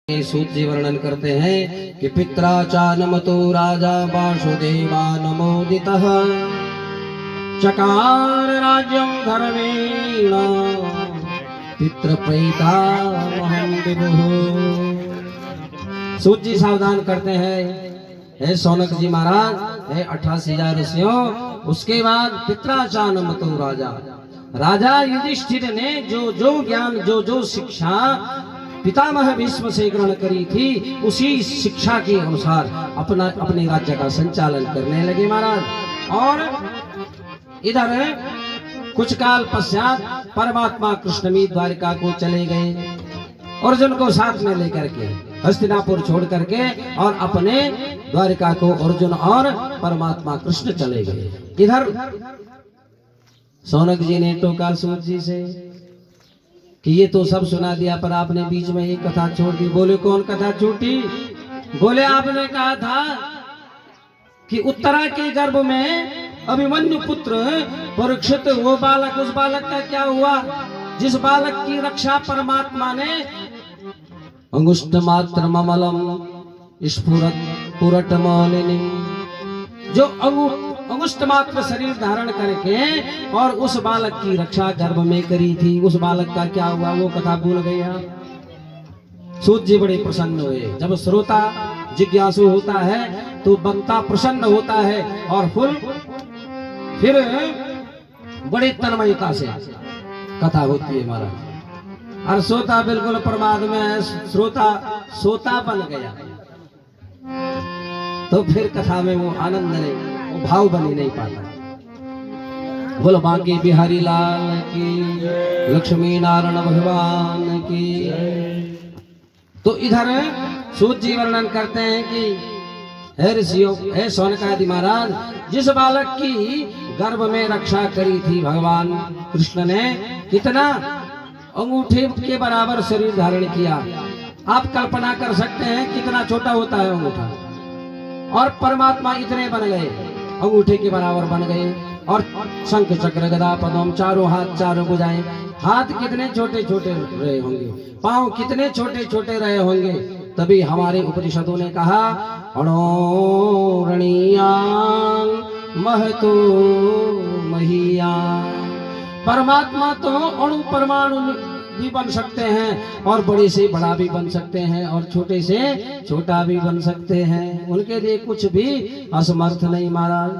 सूत जी वर्णन करते हैं कि पित्रा चानमतो राजा वासुदेवानुमोदितः चकार राज्यं धर्मेण पितृप्रीतामहं विभुः। सूत जी सावधान करते हैं, हे सौनक जी महाराज, हे 88,000 ऋषियों। उसके बाद पित्राचानमतो राजा युधिष्ठिर ने जो जो ज्ञान जो शिक्षा पितामह भीष्म से ग्रहण करी थी, उसी शिक्षा के अनुसार अपने राज्य का संचालन करने लगे महाराज। और इधर कुछ काल पश्चात परमात्मा कृष्ण भी द्वारिका को चले गए, अर्जुन को साथ में लेकर के हस्तिनापुर छोड़ करके, और अपने द्वारिका को अर्जुन और परमात्मा कृष्ण चले गए। इधर सौनक जी ने टोका सूत जी से कि ये तो सब सुना दिया, पर आपने बीच में एक कथा छोड़ दी। बोले कौन कथा छूटी? बोले आपने कहा था कि उत्तरा के गर्भ में अभिमन्यु पुत्र परीक्षित, वो बालक, उस बालक का क्या हुआ जिस बालक की रक्षा परमात्मा ने अंगुष्ठ मात्र ममलम स्फुरत पुरट मौलिनी, जो अंगुष्ठ मात्र शरीर धारण करके और उस बालक की रक्षा गर्भ में करी थी, उस बालक का क्या हुआ वो कथा भूल गया। सूत जी बड़े प्रसन्न हुए। जब श्रोता जिज्ञासु होता है तो वक्ता प्रसन्न होता है, और फिर बड़े तन्मयता से कथा होती है महाराज। और श्रोता बिल्कुल प्रमाद में है, श्रोता सोता बन गया तो फिर कथा में वो आनंद नहीं, वो भाव बनी नहीं पाता। बोलो बांके बिहारी लाल की, लक्ष्मी नारायण भगवान की। तो इधर सूत जी वर्णन करते हैं कि हे ऋषियों, हे सौनकादि महाराज, जिस बालक की गर्भ में रक्षा करी थी भगवान कृष्ण ने, कितना अंगूठे के बराबर शरीर धारण किया। आप कल्पना कर सकते हैं कितना छोटा होता है अंगूठा, और परमात्मा इतने बन गए, अंगूठे के बराबर बन गए। और शंख चक्र गदा पद्म, चारों हाथ चारों भुजाएं, हाथ कितने छोटे छोटे रहे होंगे, पांव कितने छोटे छोटे रहे होंगे। तभी हमारे उपनिषदों ने कहा अणोरणीया महतो महिया। परमात्मा तो अणु परमाणु भी बन सकते हैं, और बड़े से बड़ा भी बन सकते हैं, और छोटे से छोटा भी बन सकते हैं। उनके लिए कुछ भी असमर्थ नहीं महाराज,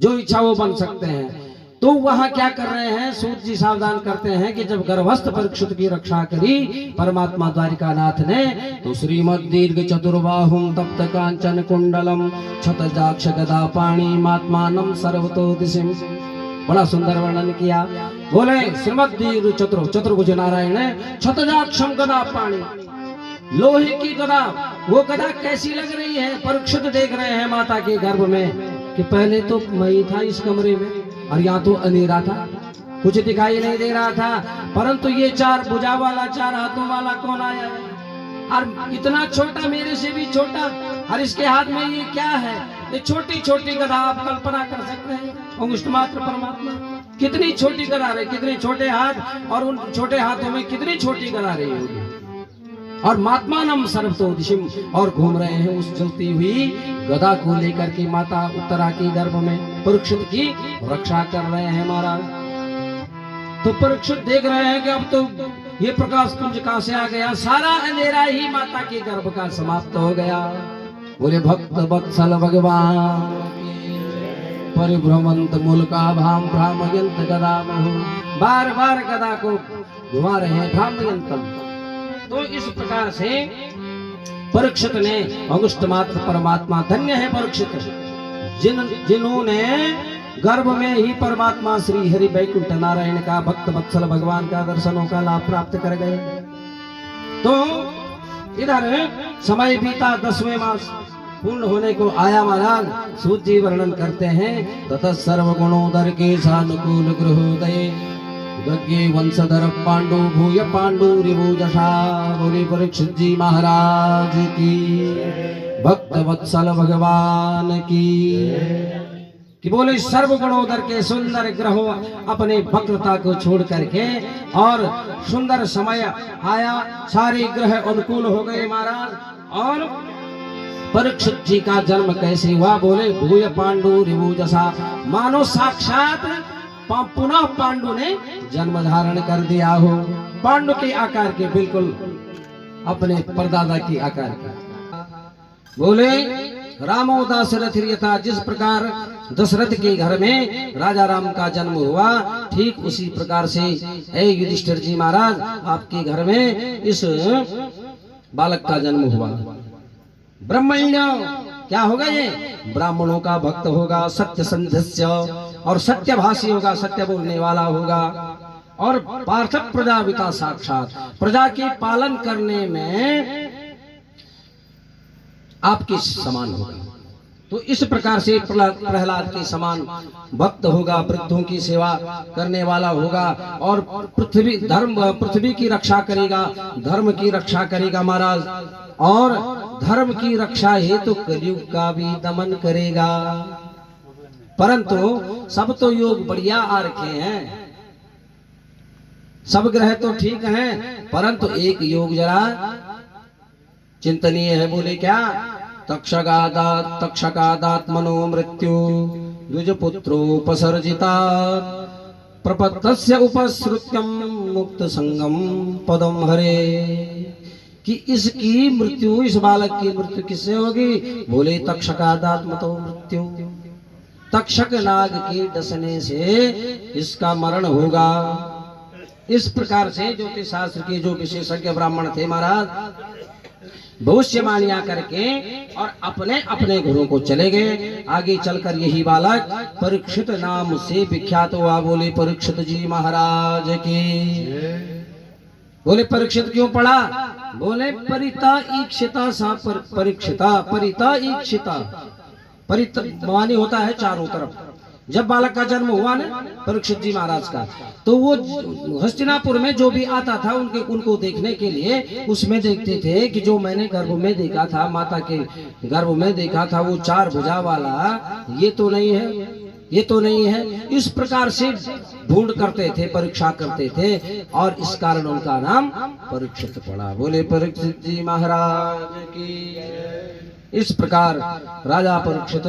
जो इच्छा वो बन सकते हैं। तो वहां क्या कर रहे हैं? सूत जी सावधान करते हैं कि जब गर्भस्थ परीक्षित की रक्षा करी परमात्मा द्वारिकानाथ ने, तो श्रीमद दीर्घ चतुर्बाहुं तप्त कांचन कुंडलम छतजाक्ष गदा पाणी मात्मानम सर्वतो दिशिम, बड़ा सुंदर वर्णन किया। बोले श्रीमद दीर्घ चतुर्भुज नारायण छतजाक्षम गदा पाणी, लोहे की गदा। वो गदा कैसी लग रही है? परीक्षित देख रहे हैं माता के गर्भ में कि पहले तो मैं था इस कमरे में, और यहाँ तो अंधेरा था, कुछ दिखाई नहीं दे रहा था, परंतु ये चार भुजा वाला, चार हाथों वाला कौन आया है? और इतना छोटा, मेरे से भी छोटा, और इसके हाथ में ये क्या है? ये छोटी छोटी गदा। आप कल्पना कर सकते हैं, अंगुष्ठ मात्र परमात्मा, कितनी छोटी गदा रही, कितने छोटे हाथ, और उन छोटे हाथों में कितनी छोटी गदा रही होगी। और मात्मानम सर्वतो दिशिम, और घूम रहे हैं उस जलती हुई गदा को लेकर के माता उत्तरा के गर्भ में परीक्षित की रक्षा कर रहे हैं महाराज। तो परीक्षित देख रहे हैं कि अब तो ये प्रकाश पुंज कहां से आ गया, सारा अंधेरा ही माता के गर्भ का समाप्त हो गया। बोले भक्त वत्सल भगवान परिभ्रमंत मूलका भाम भ्रामयंत गदा महु, बार बार गदा को घुमा रहे हैं भ्रामयंतम। तो इस प्रकार से परीक्षित ने अंगुष्ठ मात्र परमात्मा, धन्य है परीक्षित जिन्होंने गर्भ में ही परमात्मा श्री हरि वैकुंठ नारायण का, भक्त वत्सल भगवान का दर्शनों का लाभ प्राप्त कर गए। तो इधर समय बीता, 10वें मास पूर्ण होने को आया महाराज। सूत जी वर्णन करते हैं ततः सर्व गुणोदर के सानुकूल गृहोदय यज्ञ वंशधर पांडु भूय पांडु रिभुजशा। बोले परीक्षित जी महाराज की, भक्त वत्सल भगवान की, कि बोले सर्वगुणोदर के सुंदर ग्रहों अपने वक्रता को छोड़ करके और सुंदर समय आया, सारे ग्रह अनुकूल हो गए महाराज। और परीक्षित जी का जन्म कैसे हुआ? बोले भूय पांडु रिभुजसा, मानो साक्षात पुनः पांडु ने जन्म धारण कर दिया हो, पांडु के आकार के, बिल्कुल अपने परदादा के आकार का। बोले रामो दशरथ यथा, जिस प्रकार दशरथ के घर में राजा राम का जन्म हुआ, ठीक उसी प्रकार से हे युधिष्ठिर जी महाराज आपके घर में इस बालक का जन्म हुआ। ब्रह्मण्य क्या होगा? ये ब्राह्मणों का भक्त होगा, सत्य संधस्य और सत्यभाषी होगा, सत्य बोलने वाला होगा। और पार्थ प्रजापिता, साक्षात प्रजा के पालन करने में आपके समान होगा। तो इस प्रकार से प्रहलाद के समान भक्त होगा, वृद्धों की सेवा करने वाला होगा और पृथ्वी की रक्षा करेगा, धर्म की रक्षा करेगा महाराज। और धर्म की रक्षा हेतु कलयुग का भी दमन करेगा। परंतु सब तो योग बढ़िया आ रखे हैं, सब ग्रह तो ठीक हैं, परंतु एक योग जरा चिंतनीय है। बोले क्या? तक्षकादात्मनो मृत्यु द्विजपुत्रोपसर्जिता प्रपत्तस्य उपसृत्यम मुक्त संगम पदम हरे। कि इसकी मृत्यु, इस बालक की मृत्यु किससे होगी? बोले तक्षकादात्मतो मृत्यु, तक्षक नाग के डसने से इसका मरण होगा। इस प्रकार से ज्योतिष शास्त्र के जो विशेषज्ञ ब्राह्मण थे महाराज, भविष्यवाणियां करके और अपने अपने घरों को चले गए। आगे चलकर यही बालक परीक्षित नाम से विख्यात हुआ। बोले परीक्षित जी महाराज की। बोले परीक्षित क्यों पढ़ा? बोले परिता ईक्षिता सा परीक्षिता, परिता ईक्षिता, परित मानी होता है चारों तरफ। जब बालक का जन्म हुआ ना परीक्षित जी महाराज का, तो वो हस्तिनापुर में जो भी आता था उनको देखने के लिए उसमें देखते थे कि जो मैंने गर्भ में देखा था, माता के गर्भ में देखा था, वो 4 भुजा वाला, ये तो नहीं है, ये तो नहीं है। इस प्रकार से ढूंढ करते थे, परीक्षा करते थे और इस कारण उनका नाम परीक्षित पड़ा। बोले परीक्षित जी महाराज की। इस प्रकार राजा परीक्षित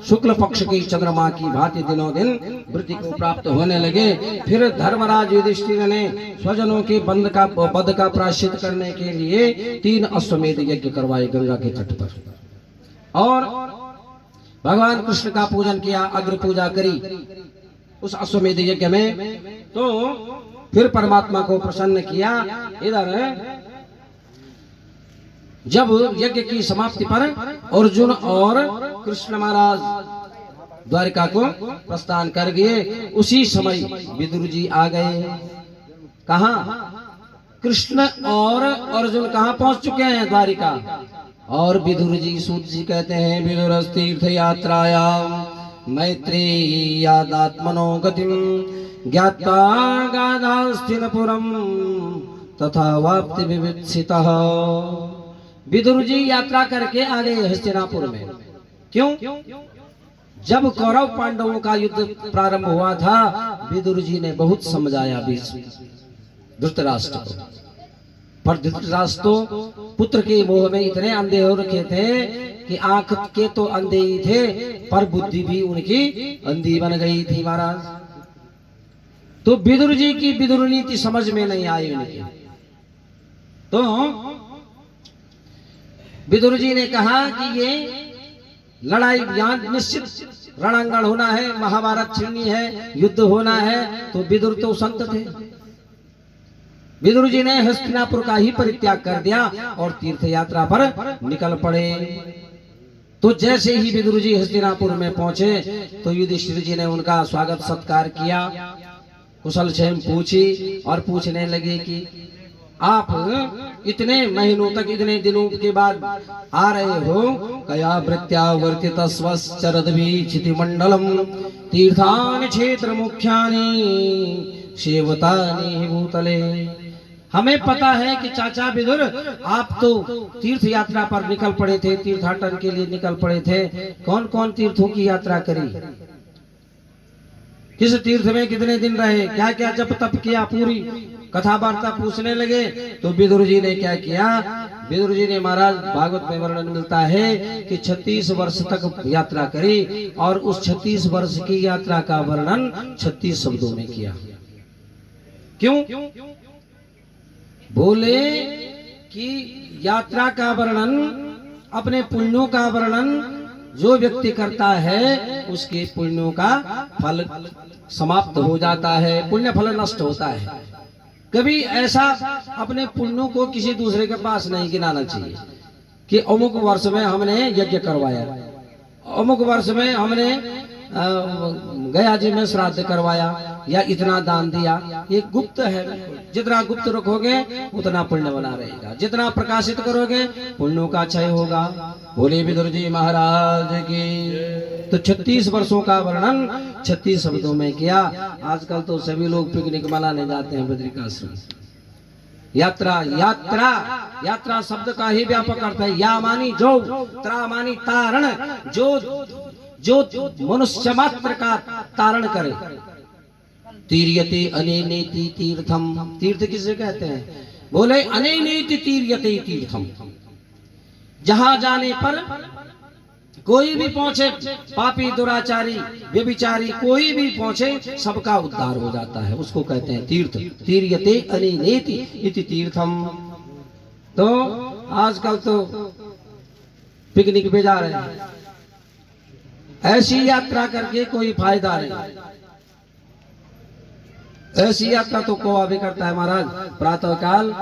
शुक्ल पक्ष की चंद्रमा की भांति दिनों दिन वृद्धि को प्राप्त होने लगे। फिर धर्मराज युधिष्ठिर ने स्वजनों के बंध का प्रायश्चित करने के लिए 3 अश्वमेध यज्ञ करवाए गंगा के तट पर, और भगवान कृष्ण का पूजन किया, अग्र पूजा करी उस अश्वमेध यज्ञ में। तो फिर परमात्मा को प्रसन्न किया। इधर जब यज्ञ की समाप्ति पर अर्जुन और कृष्ण महाराज द्वारिका को प्रस्थान कर गए, उसी समय विदुर जी आ गए। कहा? कृष्ण और अर्जुन कहाँ पहुंच चुके हैं? द्वारिका। और विदुर जी, सूत जी कहते हैं, विदुर तीर्थ यात्रायाम मैत्रेयादात्मनो गतिम ज्ञात्वा गाधास्तिनपुरम तथा वाप्ति विवित्सितः। विदुर जी यात्रा करके आ गए हस्तिनापुर में। क्यों? जब कौरव पांडवों का युद्ध प्रारंभ हुआ था, विदुर जी ने बहुत समझाया धृतराष्ट्र को, पर धृतराष्ट्र तो पुत्र के मोह में इतने अंधे हो रखे थे कि आंख के तो अंधे ही थे, पर बुद्धि भी उनकी अंधी बन गई थी महाराज। तो विदुर जी की विदुर नीति समझ में नहीं आई उनकी। तो विदुर जी ने कहा कि ये लड़ाई यहाँ निश्चित रणांगण होना है, महाभारत छिड़नी है, युद्ध होना है। तो विदुर तो संत थे। विदुर जी ने हस्तिनापुर का ही परित्याग कर दिया और तीर्थ यात्रा पर निकल पड़े। तो जैसे ही विदुर जी हस्तिनापुर में पहुंचे तो युधिष्ठिर जी ने उनका स्वागत सत्कार किया, कुशल क्षेम पूछी और पूछने लगे कि आप इतने महीनों तक, इतने दिनों के बाद आ रहे हो, कया प्रत्यावर्तित स्वश्चरद्भिक्षिति मंडलम तीर्थानि क्षेत्र मुख्यानि सेवतानि भूतले। हमें पता है कि चाचा विदुर आप तो तीर्थ यात्रा पर निकल पड़े थे, तीर्थाटन के लिए निकल पड़े थे। कौन कौन तीर्थों की यात्रा करी? किस तीर्थ में कितने दिन रहे, क्या क्या जप तप किया, पूरी कथा वार्ता पूछने लगे। तो विदुर जी ने क्या किया, विदुर जी ने महाराज भागवत में वर्णन मिलता है कि 36 वर्ष तक यात्रा करी और उस 36 वर्ष की यात्रा का वर्णन 36 शब्दों में किया। क्यों? बोले कि यात्रा का वर्णन, अपने पुण्यों का वर्णन जो व्यक्ति करता है उसके पुण्यों का फल समाप्त हो जाता है, पुण्य फल नष्ट होता है। कभी ऐसा अपने पुण्यों को किसी दूसरे के पास नहीं गिनाना चाहिए कि अमुक वर्ष में हमने यज्ञ करवाया, अमुक वर्ष में हमने गया जी में श्राद्ध करवाया या इतना दान दिया। ये गुप्त है, जितना गुप्त रखोगे उतना पुण्य बना रहेगा, जितना प्रकाशित करोगे पुण्यों का क्षय होगा। बोले विदुर जी महाराज की। तो 36 वर्षों का वर्णन 36 शब्दों में किया। आजकल तो सभी लोग पिकनिक मनाने जाते हैं बद्रिकाश्रम। यात्रा, यात्रा, यात्रा शब्द का ही व्यापक अर्थ है। या मानी जो, त्रा मानी तारण, जो मनुष्य मात्र का तारण करे। तीर्यते अनेनेति तीर्थम, तीर्थ किसे कहते हैं? बोले अनेनेति तीर्यते तीर्थम, जहां जाने पर कोई भी पहुंचे, पापी दुराचारी व्यभिचारी कोई भी पहुंचे सबका उद्धार हो जाता है, उसको कहते हैं तीर्थ। तीर्यते अनेनेति इति तीर्थम। तो आजकल तो पिकनिक पे जा रहे हैं, ऐसी यात्रा करके कोई फायदा नहीं। ऐसी यात्रा तो कोवा भी करता है महाराज। प्रातः काल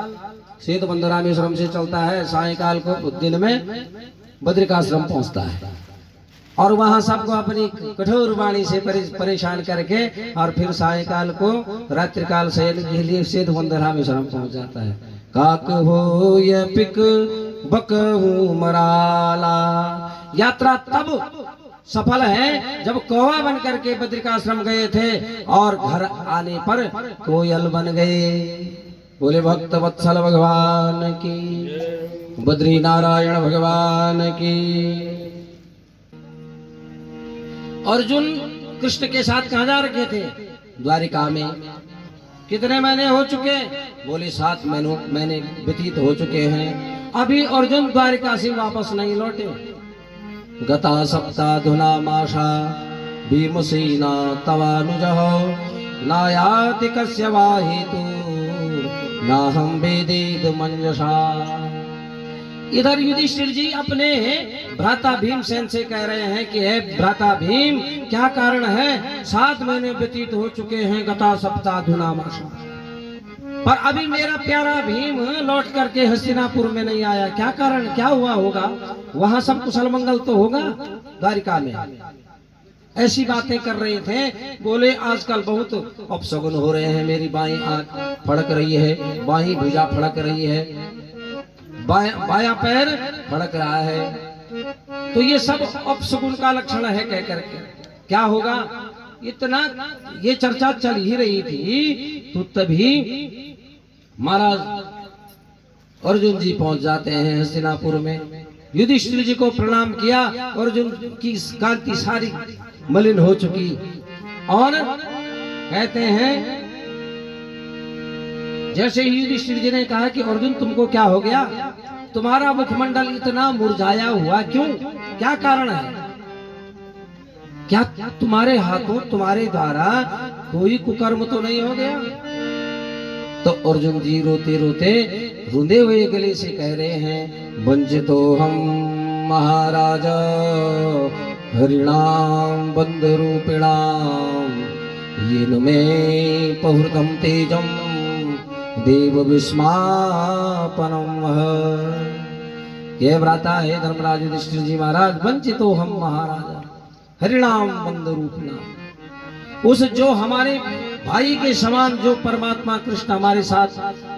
सेतु बंध रामेश्वरम से चलता है, सायकाल को दिन में बद्रिकाश्रम पहुंचता है और वहां सबको अपनी कठोर वाणी से परेशान करके और फिर सायकाल को रात्रिकाल शयन के लिए सेतु बंध रामेश्वरम पहुंच जाता है। काक हो ये पिक बकहू मराला। यात्रा तब सफल है जब कौवा बन करके बद्रिकाश्रम गए थे और घर आने पर कोयल बन गए। बोले भक्त वत्सल भगवान की, बद्री नारायण भगवान की। अर्जुन कृष्ण के साथ कहाँ जा रखे थे? द्वारिका में। कितने महीने हो चुके? बोले 7 महीने व्यतीत हो चुके हैं, अभी अर्जुन द्वारिका से वापस नहीं लौटे। गता सप्ताधुना माशा भीमसेना तवानुजः नायाति कस्य वा हेतु नाहं वेदेद मंजसा। इधर युधिष्ठिर जी अपने भ्राता भीमसेन से कह रहे हैं कि हे भ्राता भीम, क्या कारण है? 7 महीने व्यतीत हो चुके हैं, गता सप्ताधुना माशा, पर अभी मेरा प्यारा भीम लौट करके हस्तिनापुर में नहीं आया। क्या कारण, क्या हुआ होगा? वहां सब कुशल मंगल तो होगा द्वारिका में। ऐसी बातें कर रहे थे। बोले आजकल बहुत अपशगुन हो रहे हैं, मेरी बाईं आंख फड़क रही है, बाईं भुजा फड़क रही है, बायां पैर फड़क रहा है। तो ये सब अपशगुन का लक्षण है कह करके क्या होगा? इतना ये चर्चा चल ही रही थी तो तभी महाराज अर्जुन जी पहुंच जाते हैं हस्तिनापुर में। युधिष्ठिर जी को प्रणाम किया। अर्जुन की कांति सारी मलिन हो चुकी और कहते हैं, जैसे ही युधिष्ठिर जी ने कहा कि अर्जुन तुमको क्या हो गया? तुम्हारा मुखमंडल इतना मुरझाया हुआ क्यों? क्या कारण है? क्या तुम्हारे हाथों, तुम्हारे द्वारा कोई कुकर्म तो नहीं हो गया? तो अर्जुन जी रोते रोते रुंधे हुए गले से कह रहे हैं, वंचितो हम महाराज हरिणाम बंध रूपिणाम येन में पहुर्तम तेजम देव विस्मापनम। ये व्राता है धर्मराज युधिष्ठिर जी महाराज, वंचितो हम महाराजा हरिणाम बंध रूपिणाम। उस जो हमारे भाई के समान जो परमात्मा कृष्ण हमारे साथ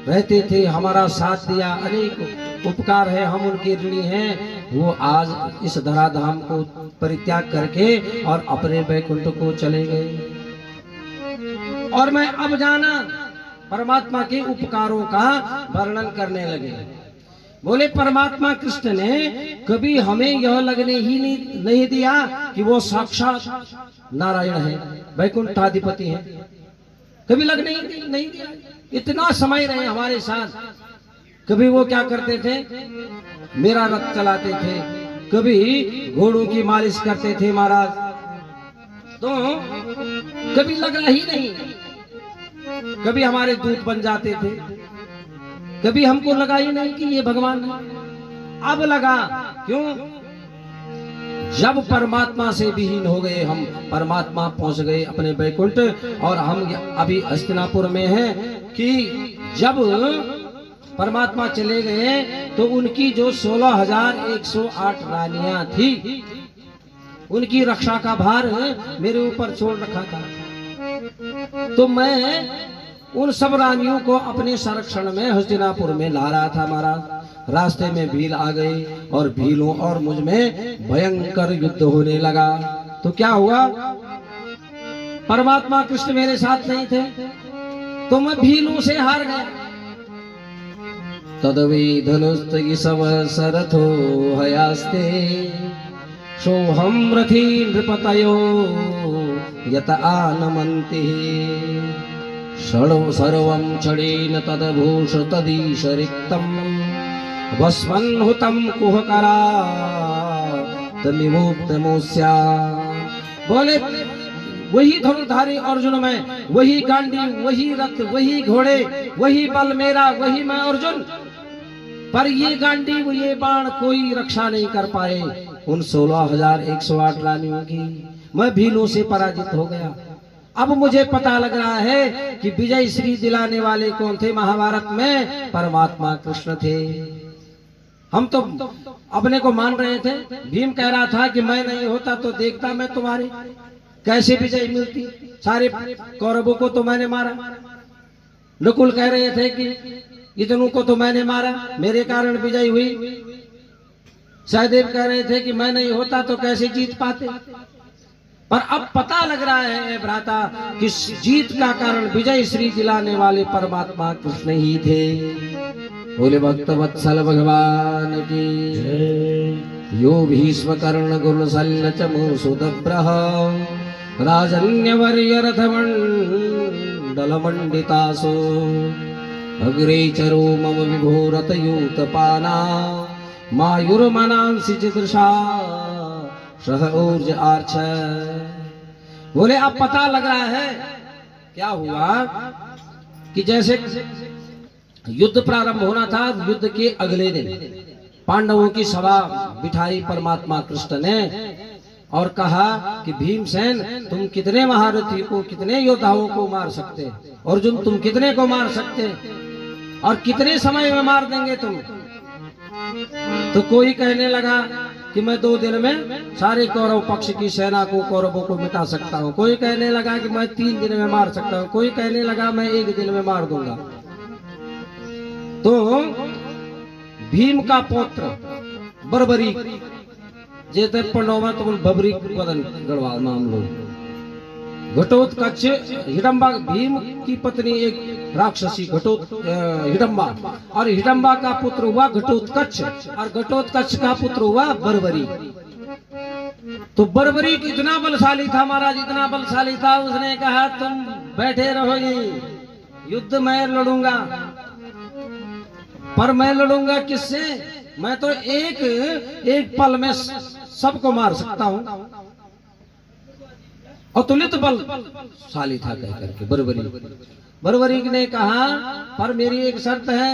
रहते थे, हमारा साथ दिया, अनेक उपकार है, हम उनके ऋणी हैं। वो आज इस धराधाम को परित्याग करके और अपने वैकुंठ को चले गए और मैं अब जाना परमात्मा के उपकारों का वर्णन करने लगे। बोले परमात्मा कृष्ण ने कभी हमें यह लगने ही नहीं दिया कि वो साक्षात नारायण है, वैकुंठाधिपति है। कभी लगने ही नहीं दिया। इतना समय रहे हमारे साथ। कभी वो क्या करते थे, मेरा रथ चलाते थे, कभी घोड़ों की मालिश करते थे महाराज, तो कभी लगा ही नहीं। कभी हमारे दूत बन जाते थे, कभी हमको लगा ही नहीं कि ये भगवान है। अब लगा, क्यों? जब परमात्मा से विहीन हो गए हम, परमात्मा पहुंच गए अपने बैकुंठ। और हम अभी हस्तिनापुर में हैं कि जब परमात्मा चले गए तो उनकी जो 16,108 रानियां थी, उनकी रक्षा का भार मेरे ऊपर छोड़ रखा था। तो मैं उन सब रानियों को अपने संरक्षण में हस्तिनापुर में ला रहा था महाराज। रास्ते में भील आ गई और भीलों और मुझ में भयंकर युद्ध होने लगा। तो क्या हुआ, परमात्मा कृष्ण मेरे साथ नहीं थे तो मैं भीलों से हार गया। तदवे धनुस्तव सरथो हयास्ते सोहम रथी नृपतयो यत आनमन्ति सर्वं क्षणेन तदभूष तदीश रिक्तम् भस्मन्हुतं कुहकरा तनिमुक्तमुस्या। बोले वही धनुर्धारी अर्जुन में, वही गांडी, वही रथ, वही घोड़े, वही बल मेरा, वही मैं अर्जुन। पर ये गांडी, ये बाण कोई रक्षा नहीं कर पाए उन 16,108 रानियों की। मैं भीलों से पराजित हो गया। अब मुझे पता लग रहा है कि विजय श्री दिलाने वाले कौन थे महाभारत में? परमात्मा कृष्ण थे। हम तो अपने को मान रहे थे। भीम कह रहा था कि मैं नहीं होता तो देखता मैं तुम्हारे कैसे विजय मिलती, सारे कौरवों को तो मैंने मारा। नकुल कह रहे थे कि इतनों को तो मैंने मारा, मेरे कारण विजय हुई। सहदेव कह रहे थे कि मैं नहीं होता तो कैसे जीत पाते। पर अब पता लग रहा है भ्राता कि जीत का कारण विजय श्री दिलाने वाले परमात्मा कृष्ण ही थे। बोले भक्त वत्सल भगवान की। यो भीष्म कर्ण गुण शल्य चमु सुदब्रह राजन्यवर्य रथमंडल मंडितासु अग्रे चरो मम विभोरत यूतपाना मायुर्मनांसि चिदृशा सह ऊर्ज आर्च। बोले अब पता लग रहा है क्या हुआ कि जैसे युद्ध प्रारंभ होना था, युद्ध के अगले दिन पांडवों की सभा बिठाई परमात्मा कृष्ण ने और कहा कि भीमसेन तुम कितने महारथी को, कितने योद्धाओं को मार सकते, अर्जुन तुम कितने को मार सकते और कितने समय में मार देंगे तुम। तो कोई कहने लगा कि मैं 2 दिन में सारे कौरव पक्ष की सेना को, कौरवों को मिटा सकता हूँ। कोई कहने लगा कि मैं 3 दिन में मार सकता हूँ। कोई कहने लगा मैं 1 दिन में मार दूंगा। तो भीम का पौत्र बर्बरीक, जैसे पंडों में तुम बबरी वदन गढ़वा नाम लो, घटोत्कच हिडम्बा, भीम की पत्नी एक राक्षसी हिडम्बा, और हिडम्बा का पुत्र हुआ घटोत्कच, और घटोत्कच का पुत्र हुआ बर्बरी। तो बर्बरी इतना बलशाली था महाराज, इतना बलशाली था, उसने कहा तुम बैठे रहोगे, युद्ध मैं लड़ूंगा। पर मैं लड़ूंगा किससे? मैं तो एक पल में सबको मार सकता हूं। अतुलित बलशाली था कह करके बर्बरी ने कहा पर मेरी एक शर्त है,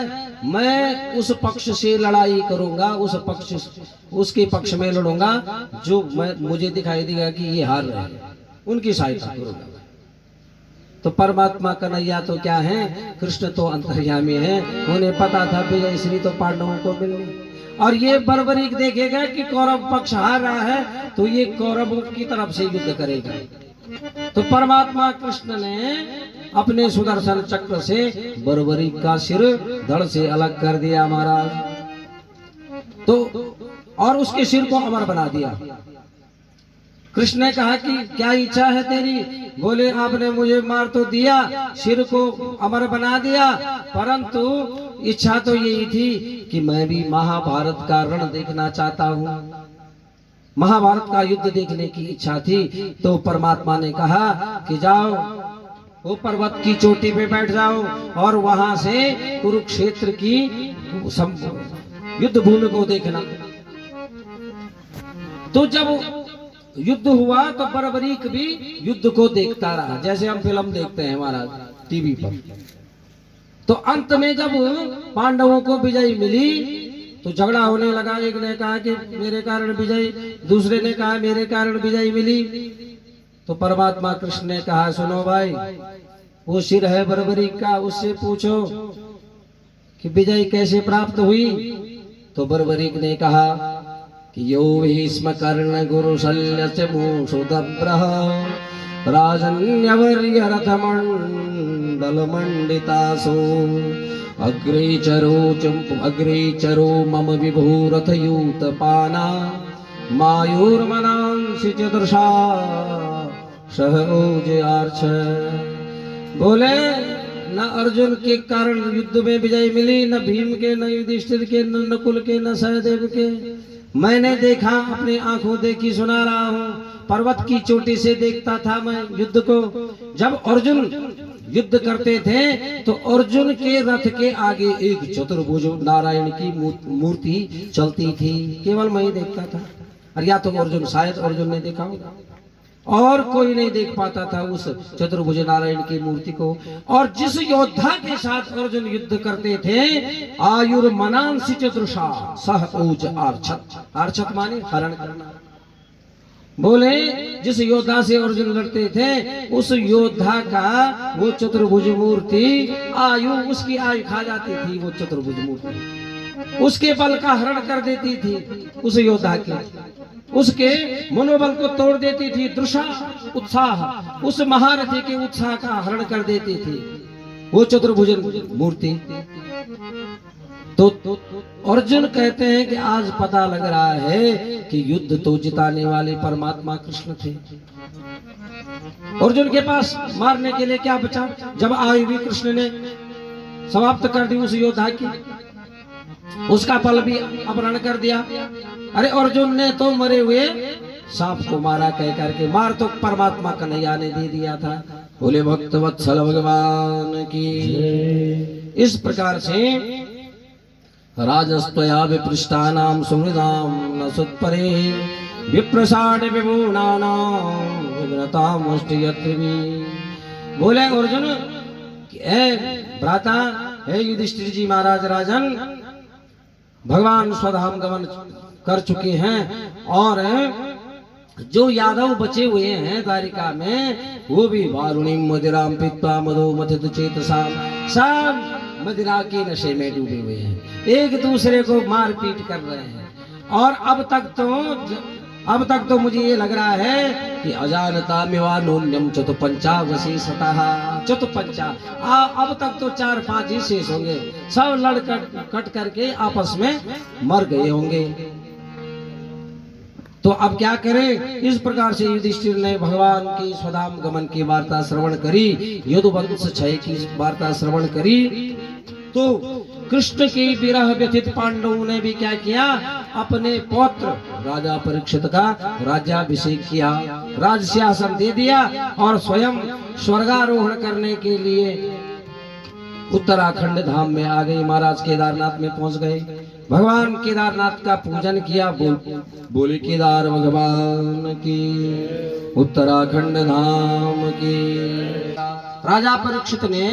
मैं उस पक्ष से लड़ाई करूंगा, उसके पक्ष में लड़ूंगा जो मुझे दिखाई देगा कि ये हार रहे हैं, उनकी सहायता करूंगा। तो परमात्मा कन्हैया तो क्या है, कृष्ण तो अंतर्यामी है, उन्हें पता था विजय श्री तो पांडवों को मिलनी। और ये बर्बरी देखेगा कि कौरव पक्ष हार रहा है तो ये कौरवों की तरफ से युद्ध करेगा। तो परमात्मा कृष्ण ने अपने सुदर्शन चक्र से बर्बरी का सिर धड़ से अलग कर दिया महाराज। तो और उसके सिर को अमर बना दिया। कृष्ण ने कहा कि क्या इच्छा है तेरी? बोले आपने मुझे मार तो दिया, सिर को अमर बना दिया, परंतु इच्छा तो यही थी कि मैं भी महाभारत का रण देखना चाहता हूँ, महाभारत का युद्ध देखने की इच्छा थी। तो परमात्मा ने कहा कि जाओ वो पर्वत की चोटी पे बैठ जाओ और वहां से कुरुक्षेत्र की युद्ध भूमि को देखना। तो जब युद्ध हुआ तो बर्बरीक भी युद्ध को देखता रहा, जैसे हम फिल्म देखते हैं महाराज टीवी पर। तो अंत में जब पांडवों को विजय मिली तो झगड़ा होने लगा। एक ने कहा कि मेरे कारण विजय, दूसरे ने कहा मेरे कारण विजय मिली। तो परमात्मा कृष्ण ने कहा सुनो भाई, वो सिर है बर्बरीक का, उससे पूछो कि विजय कैसे प्राप्त हुई। तो बर्बरीक ने कहा कि यो भीष्म कर्ण गुरु शल्य च मूषुदब्रह राजन्यवर्य रथमंडल मंडितासो अग्रे चरो मम विभूरथ यूतपाना मायूर्मनांसि चतुर्षा सह ओजयार्च। बोले न अर्जुन के कारण युद्ध में विजय मिली, न भीम के, न युधिष्ठिर के, न नकुल के, न सहदेव के। मैंने देखा, अपनी आंखों देखी सुना रहा हूँ। पर्वत की चोटी से देखता था मैं युद्ध को। जब अर्जुन युद्ध करते थे तो अर्जुन के रथ के आगे एक चतुर्भुज नारायण की मूर्ति चलती थी, केवल मैं ही देखता था। और या तो अर्जुन, शायद अर्जुन ने देखा होगा, और कोई नहीं देख पाता था उस चतुर्भुज नारायण की मूर्ति को। और जिस योद्धा के साथ अर्जुन युद्ध करते थे, आयुर्मनांसि चतुर्षा सह ओज आर्छत। आर्छत माने हरण करना। बोले जिस योद्धा से अर्जुन लड़ते थे उस योद्धा का वो चतुर्भुज मूर्ति आयु, उसकी आयु खा जाती थी। वो चतुर्भुज मूर्ति उसके बल का हरण कर देती थी, उस योद्धा के, उसके मनोबल को तोड़ देती थी। दृषा उत्साह, उस महारथी के उत्साह का हरण कर देती थी वो चतुर्भुज मूर्ति। तो अर्जुन कहते हैं कि आज पता लग रहा है कि युद्ध तो जिताने वाले परमात्मा कृष्ण थे। अर्जुन के पास मारने के लिए क्या बचा? जब आयु भी कृष्ण ने समाप्त कर दी उस योद्धा की, उसका बल भी अपहरण कर दिया। अरे अर्जुन ने तो मरे हुए सांप को मारा कह करके, मार तो परमात्मा कन्हैया ने दे दिया था। बोले भक्त वत्सल भगवान की। इस प्रकार से राजस्त्वया विपृष्टानां सुहृदां न सुत्परे विप्रसाद विभूनानां विघ्नतां मुष्टियत्रिवी। बोले अर्जुन, हे भ्राता, हे युधिष्ठिर जी महाराज राजन, भगवान स्वधाम गमन कर चुके हैं और जो यादव बचे हुए हैं द्वारिका में, वो भी वारुणीम मदिराम पीत्वा मधो मथित चेतसा, सब मदिरा के नशे में डूबे हुए हैं, एक दूसरे को मार पीट कर रहे हैं। और अब तक तो मुझे ये लग रहा है कि अजानता मेवानोन्यम चतुपंचा वशेषतः चतुपंचा, अब तक तो 4-5 ही शेष होंगे, सब लड़ कट करके आपस में मर गए होंगे। तो अब क्या करें? इस प्रकार से युधिष्ठिर ने भगवान की स्वधाम गमन की वार्ता श्रवण करी, यदुवंश क्षय की वार्ता श्रवण करी। तो कृष्ण की विरह व्यथित पांडवों ने भी क्या किया? अपने पौत्र राजा परीक्षित का राज्याभिषेक किया, राज सिंहासन दे दिया और स्वयं स्वर्गारोहण करने के लिए उत्तराखंड धाम में आ गए। महाराज केदारनाथ में पहुंच गए, भगवान केदारनाथ का पूजन किया। बोले केदार भगवान की, उत्तराखंड धाम की। राजा परीक्षित ने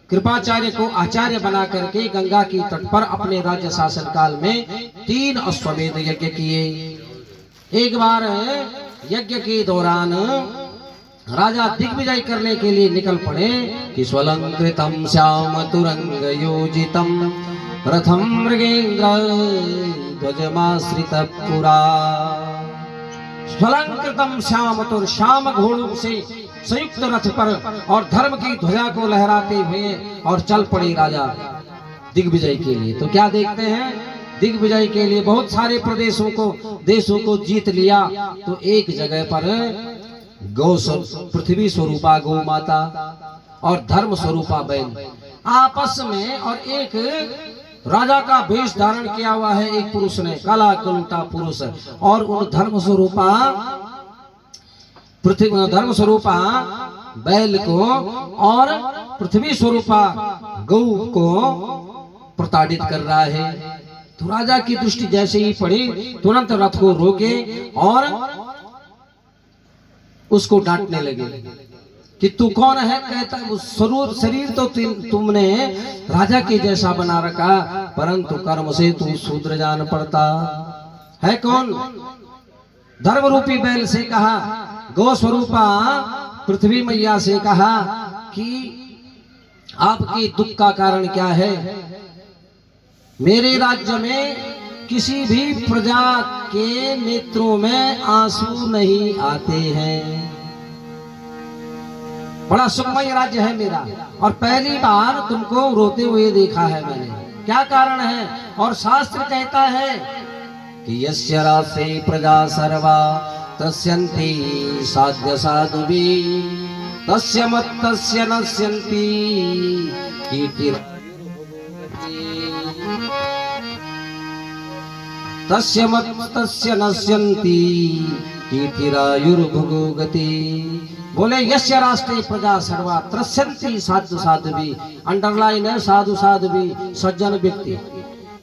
कृपाचार्य को आचार्य बना करके गंगा की तट पर अपने राज्य शासन काल में 3 अश्वमेध यज्ञ किए। एक बार यज्ञ के दौरान राजा दिग्विजय करने के लिए निकल पड़े कि स्वलंकृतम श्याम तुरंग योजितम रथम मृगेंद्र ध्वजमाश्रित पुरा। स्वलंकृतम श्याम, तो श्याम घोड़ों से संयुक्त रथ पर और धर्म की ध्वजा को लहराते हुए और चल पड़े राजा दिग्विजय के लिए। तो क्या देखते हैं? दिग्विजय के लिए बहुत सारे प्रदेशों को, देशों को जीत लिया। तो एक जगह पर गौ पृथ्वी स्वरूपा गौ माता और धर्म स्वरूपा बैल आपस में, और एक राजा का वेश धारण किया हुआ है एक पुरुष ने, काला कलूटा पुरुष, और उन धर्म स्वरूपा पृथ्वी, धर्म स्वरूपा बैल को और पृथ्वी स्वरूपा गौ को प्रताड़ित कर रहा है। तो राजा की दृष्टि जैसे ही पड़ी, तुरंत रथ को रोके और उसको डांटने लगे कि तू कौन है। कहता शरीर तो तुमने राजा के जैसा बना रखा, परंतु कर्म से तू शूद्र जान पड़ता है। कौन? धर्म रूपी बैल से कहा, गौ स्वरूपा पृथ्वी मैया से कहा कि आपके दुख का कारण क्या है। मेरे राज्य में किसी भी प्रजा के नेत्रों में आंसू नहीं आते हैं। बड़ा सुखमय राज्य है मेरा, और पहली बार तुमको रोते हुए देखा है मैंने। क्या कारण है? और शास्त्र कहता है कि यस्य रासे प्रजा सर्वा तस्यन्ति साध्य साधुभिः तस्य मत्तस्य नश्यन्ति तस्य मत्तस्य नश्यन्ति कीर्तिरायुर्भुगो गति। बोले यस्य राष्ट्रे प्रजा सर्वा त्रस्यन्ति साधु साधुभिः, अंडरलाइन है साधु साधुभिः, सज्जन व्यक्ति।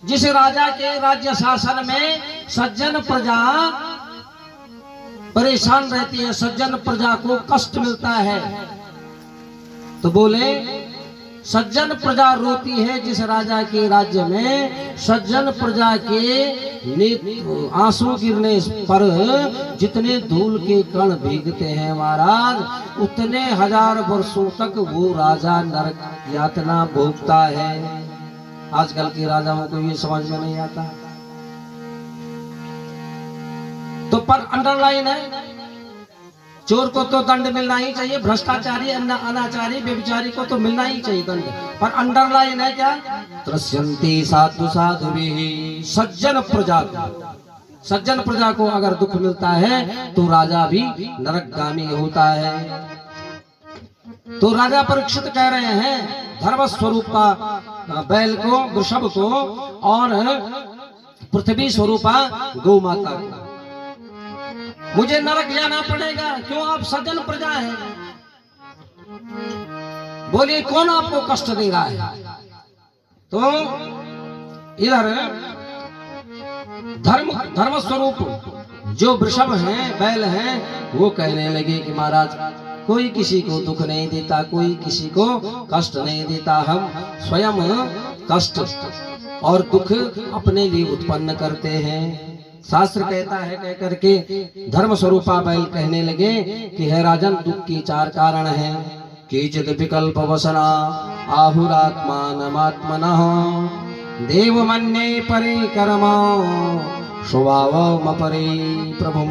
जिस राजा के राज्य शासन में सज्जन प्रजा परेशान रहती है, सज्जन प्रजा को कष्ट मिलता है, तो बोले सज्जन प्रजा रोती है जिस राजा के राज्य में सज्जन प्रजा के आंसू गिरने पर जितने धूल के कण भीगते हैं महाराज, उतने हजार वर्षों तक वो राजा नरक यातना भोगता है। आजकल के राजाओं को ये समझ में नहीं आता। तो पर अंडरलाइन है, चोर को तो दंड मिलना ही चाहिए, भ्रष्टाचारी अनाचारी व्यभिचारी को तो मिलना ही चाहिए दंड, पर अंडरलाइन है क्या? त्रस्यन्ति साधु साधुभिः, सज्जन प्रजा को, सज्जन प्रजा को अगर दुख मिलता है तो राजा भी नरकगामी होता है। तो राजा परीक्षित कह रहे हैं धर्म स्वरूपा बैल को, वृषभ को और पृथ्वी स्वरूपा गौ माता को, मुझे नरक जाना पड़ेगा, क्यों? आप सज्जन प्रजा हैं। बोलिए कौन आपको कष्ट दे रहा है? तो इधर धर्म स्वरूप जो वृषभ हैं, बैल हैं, वो कहने लगे कि महाराज कोई किसी को दुख नहीं देता, कोई किसी को कष्ट नहीं देता, हम स्वयं कष्ट और दुख अपने लिए उत्पन्न करते हैं। शास्त्र कहता है, कह करके धर्म स्वरूपा बैल कहने लगे कि हे राजन, दुख के चार कारण हैं। केचित् विकल्प वसना आहुरात्मानमात्मनः देव मन्ये परे कर्म स्वभावम परे प्रभुम।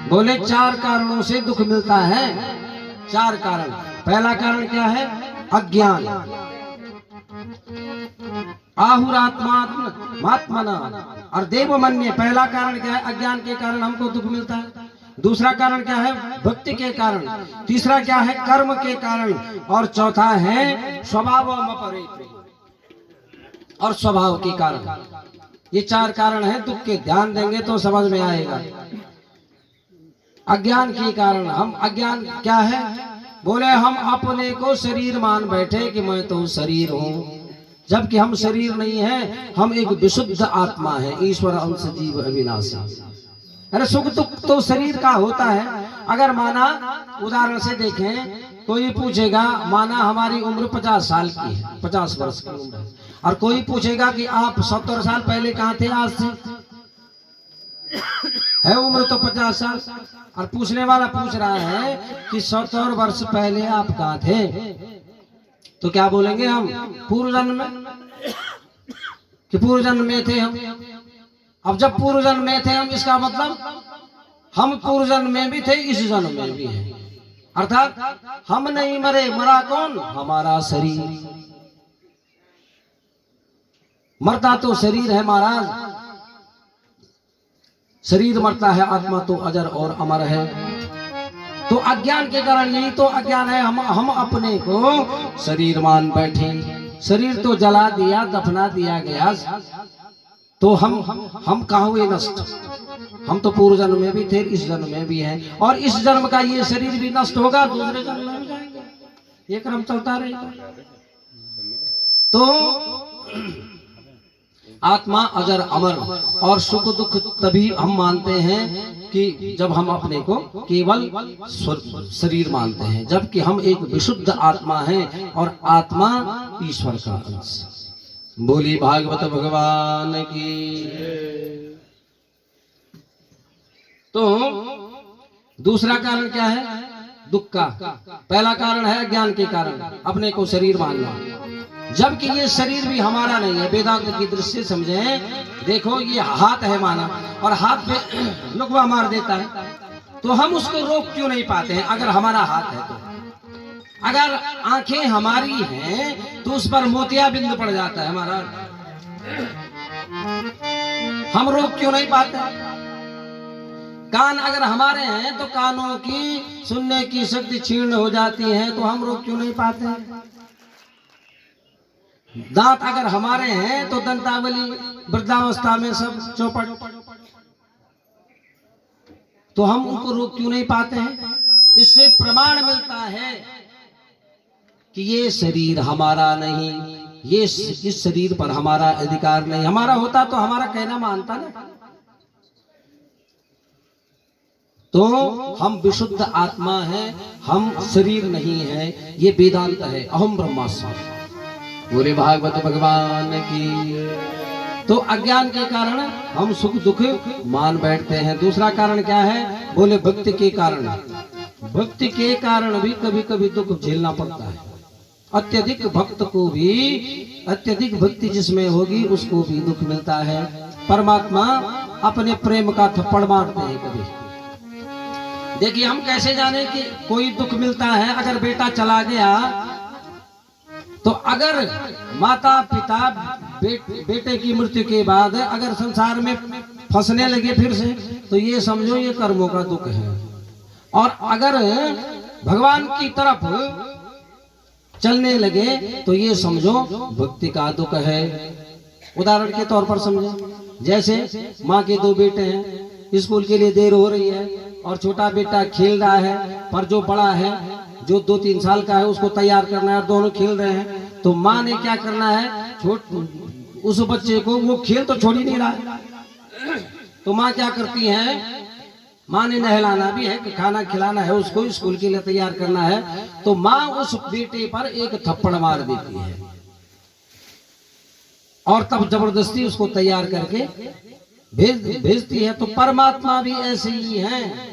बोले चार कारणों से दुख मिलता है, चार कारण। पहला कारण क्या है? अज्ञान। आहुरात्मात्मना और देव मन्य, पहला कारण क्या है? अज्ञान के कारण हमको दुख मिलता है। दूसरा कारण क्या है? भक्ति के कारण। तीसरा क्या है? कर्म के कारण। और चौथा है स्वभाव और स्वभाव के कारण। ये चार कारण है दुख के, ध्यान देंगे तो समझ में आएगा। अज्ञान के कारण, हम अज्ञान क्या है? बोले हम अपने को शरीर मान बैठे कि मैं तो शरीर हूँ, जबकि हम शरीर नहीं है, हम एक विशुद्ध आत्मा है, ईश्वर अंश जीव अविनाशी। अरे सुख दुख तो शरीर का होता है। अगर माना उदाहरण से देखें, कोई पूछेगा, माना हमारी उम्र 50 साल की है, 50 वर्ष की उम्र, और कोई पूछेगा कि आप 70 साल पहले कहाँ थे आज से? है उम्र तो 50 साल, और पूछने वाला पूछ रहा है कि 70 वर्ष पहले आप कहाँ थे? तो क्या बोलेंगे हम? पूर्व जन्म में, कि पूर्व जन्म में थे हम। अब जब पूर्व जन्म में थे हम, इसका मतलब हम पूर्व जन्म में भी थे, इस जन्म में भी है। अर्थात हम नहीं मरे, मरा कौन? हमारा शरीर। मरता तो शरीर है महाराज, शरीर मरता है, आत्मा तो अजर और अमर है। तो अज्ञान के कारण, यही तो अज्ञान है, हम अपने को शरीर मान बैठे। शरीर तो जला दिया, दफना दिया गया, तो हम कहाँ हुए नष्ट? हम तो पूर्व जन्म में भी थे, इस जन्म में भी हैं, और इस जन्म का ये शरीर भी नष्ट होगा, दूसरे जन्म में भी जाएंगे, ये क्रम चलता रहेगा। तो आत्मा अजर अमर, और सुख दुख तभी हम मानते हैं कि जब हम अपने को केवल शरीर मानते हैं, जबकि हम एक विशुद्ध आत्मा हैं और आत्मा ईश्वर का अंश। बोली भागवत भगवान की। तो दूसरा कारण क्या है? दुख का। पहला कारण है ज्ञान के कारण, अपने को शरीर मानना, जबकि ये शरीर भी हमारा नहीं है। वेदांत की दृष्टि से समझें, देखो ये हाथ है माना, और हाथ पे लुकवा मार देता है, तो हम उसको रोक क्यों नहीं पाते हैं? अगर हमारा हाथ है तो, अगर आंखें हमारी हैं तो उस पर मोतिया बिंदु पड़ जाता है हमारा, हम रोक क्यों नहीं पाते? कान अगर हमारे हैं तो कानों की सुनने की शक्ति क्षीण हो जाती है, तो हम रोक क्यों नहीं पाते? दांत अगर हमारे हैं तो दंतावली वृद्धावस्था में सब चौपट, तो हम उनको रोक क्यों नहीं पाते हैं? इससे प्रमाण मिलता है कि ये शरीर हमारा नहीं, ये इस शरीर पर हमारा अधिकार नहीं। हमारा होता तो हमारा कहना मानता ना। तो हम विशुद्ध आत्मा हैं, हम शरीर नहीं है, ये वेदांत है। अहम ब्रह्मास्मि। बोले भागवत भगवान की। तो अज्ञान के कारण हम सुख दुख मान बैठते हैं। दूसरा कारण क्या है? बोले भक्ति के कारण। भक्ति के कारण भी कभी कभी दुख झेलना पड़ता है। अत्यधिक भक्त को भी, अत्यधिक भक्ति जिसमें होगी उसको भी दुख मिलता है। परमात्मा अपने प्रेम का थप्पड़ मारते हैं कभी। देखिए, हम कैसे जाने कि कोई दुख मिलता है? अगर बेटा चला गया तो अगर माता पिता बेटे की मृत्यु के बाद अगर संसार में फंसने लगे फिर से, तो ये समझो ये कर्मों का दुख है। और अगर भगवान की तरफ चलने लगे तो ये समझो भक्ति का दुख है। उदाहरण के तौर पर समझो, जैसे माँ के दो बेटे हैं, स्कूल के लिए देर हो रही है और छोटा बेटा खेल रहा है, पर जो बड़ा है जो 2-3 साल का है उसको तैयार करना है, दोनों खेल रहे हैं। तो माँ ने क्या करना है, उस बच्चे को, वो खेल तो छोड़ ही नहीं रहा है, तो माँ क्या करती है, माँ ने नहलाना भी है, खाना खिलाना है, उसको स्कूल के लिए तैयार करना है, तो माँ उस बेटे पर एक थप्पड़ मार देती है और तब जबरदस्ती उसको तैयार करके भेजती है। तो परमात्मा भी ऐसे ही हैं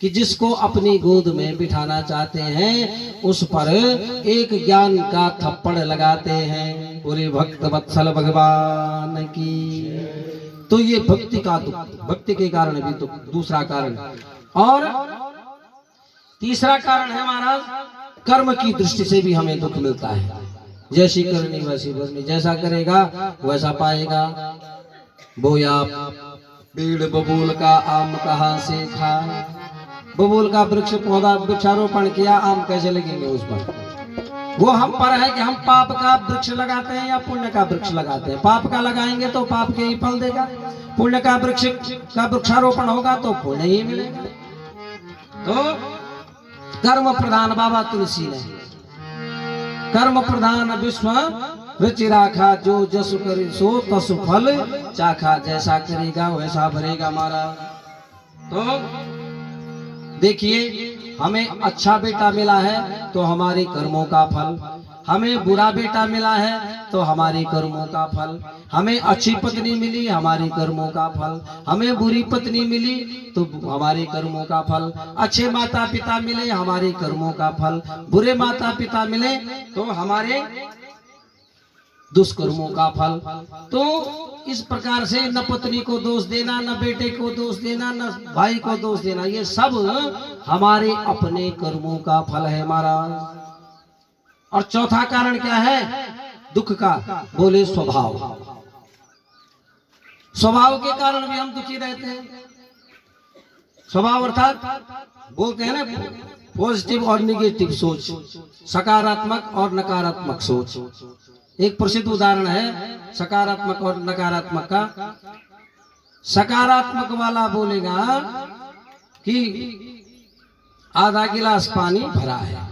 कि जिसको अपनी गोद में बिठाना चाहते हैं उस पर एक ज्ञान का थप्पड़ लगाते हैं। पूरे भक्त वत्सल भगवान की। तो ये भक्ति का दुख, भक्ति के कारण भी दुख। दूसरा कारण। और तीसरा कारण है महाराज, कर्म की दृष्टि से भी हमें दुख मिलता है। जैसी करनी वैसी भरनी, जैसा करेगा वैसा पाएगा। बोया पेड़ बबूल का आम कहाँ से खा, बबूल का वृक्ष पौधा वृक्षारोपण किया, आम कैसे लगेंगे उस पर? वो हम पर है कि हम पाप का वृक्ष लगाते हैं या पुण्य का वृक्ष लगाते हैं। पाप का लगाएंगे तो पाप के ही फल देगा, पुण्य का वृक्ष का वृक्षारोपण होगा तो पुण्य ही मिलेगा। तो कर्म प्रधान, बाबा तुलसी ने कर्म प्रधान विश्व रुचि राखा, जो जस करे सो तस फल चाखा। जैसा करेगा वैसा भरेगा हमारा। तो देखिए, हमें अच्छा बेटा मिला है तो हमारे कर्मों का फल, हमें बुरा बेटा मिला है तो हमारे कर्मों का फल, हमें अच्छी पत्नी मिली हमारे कर्मों का फल, हमें बुरी पत्नी मिली तो हमारे कर्मों का फल, अच्छे माता पिता मिले हमारे कर्मों का फल, बुरे माता पिता मिले तो हमारे दुष्कर्मों का फल। तो इस प्रकार से न पत्नी को दोष देना, न बेटे को दोष देना, न भाई को दोष देना, ये सब हमारे अपने कर्मों का फल है हमारा। और चौथा कारण क्या है दुख का? बोले स्वभाव। स्वभाव के कारण भी हम दुखी रहते हैं। स्वभाव अर्थात बोलते हैं ना, पॉजिटिव और निगेटिव सोच, सकारात्मक और नकारात्मक सोच। एक प्रसिद्ध उदाहरण है सकारात्मक और नकारात्मक का। सकारात्मक वाला बोलेगा कि आधा गिलास पानी भरा है,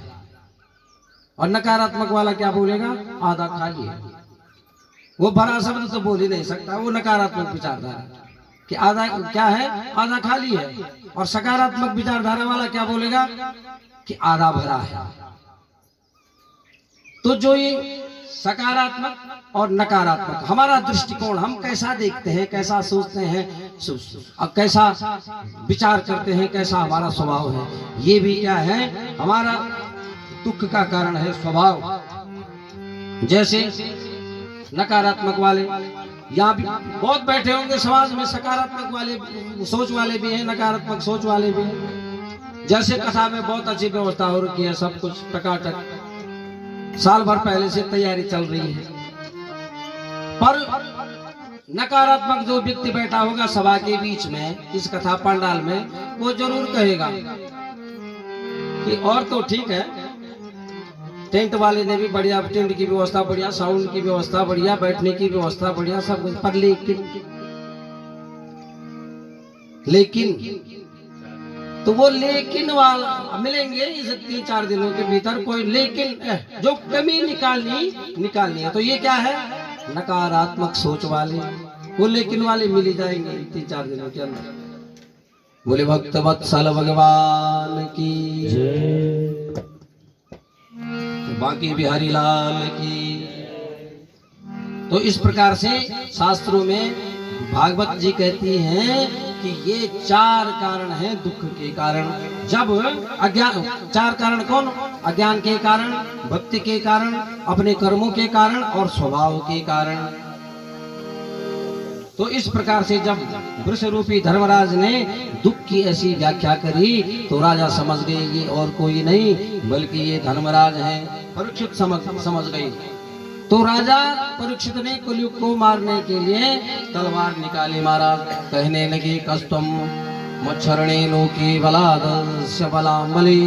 और नकारात्मक वाला क्या बोलेगा? आधा खाली है। वो भरा शब्द तो बोल ही नहीं सकता, वो नकारात्मक विचारधारा कि आधा क्या है? आधा खाली है। और सकारात्मक विचारधारा वाला क्या बोलेगा? कि आधा भरा है। तो जो ये सकारात्मक और नकारात्मक, हमारा दृष्टिकोण, हम कैसा देखते हैं, कैसा सोचते हैं, कैसा विचार करते हैं, कैसा हमारा स्वभाव है, ये भी क्या है? हमारा दुख का कारण है, स्वभाव। जैसे नकारात्मक वाले यहाँ भी बहुत बैठे होंगे समाज में, सकारात्मक वाले सोच वाले भी हैं, नकारात्मक सोच वाले भी हैं। जैसे कथा में बहुत अच्छी व्यवस्था हो रखी है, सब कुछ टकाटक, साल भर पहले से तैयारी चल रही है। पर नकारात्मक जो व्यक्ति बैठा होगा सभा के बीच में, इस कथा पंडाल में, वो जरूर कहेगा कि और तो ठीक है, टेंट वाले ने भी बढ़िया, टेंट की व्यवस्था बढ़िया, साउंड की व्यवस्था बढ़िया, बैठने की व्यवस्था बढ़िया, सब कुछ। पर लेकिन तो वो लेकिन वाला मिलेंगे इस 3-4 दिनों के भीतर, कोई लेकिन जो कमी निकालनी है। तो ये क्या है? नकारात्मक सोच वाले, वो लेकिन वाले मिल जाएंगे 3-4 दिनों के अंदर। बोले भक्त वत्सल भगवान की जय, बाकी बिहारी लाल की। तो इस प्रकार से शास्त्रों में भागवत जी कहती हैं कि ये 4 कारण हैं दुख के कारण। जब अज्ञान, 4 कारण कौन? अज्ञान के कारण, भक्ति के कारण, अपने कर्मों के कारण और स्वभाव के कारण। तो इस प्रकार से जब वृष रूपी धर्मराज ने दुख की ऐसी व्याख्या करी, तो राजा समझ गए ये और कोई नहीं बल्कि ये धर्मराज हैं। परीक्षित समझ गए। तो राजा परीक्षित ने कलयुग को मारने के लिए तलवार निकाली। महाराज कहने लगे, कस्तम मच्छरणे लोके बलादस्य बलामली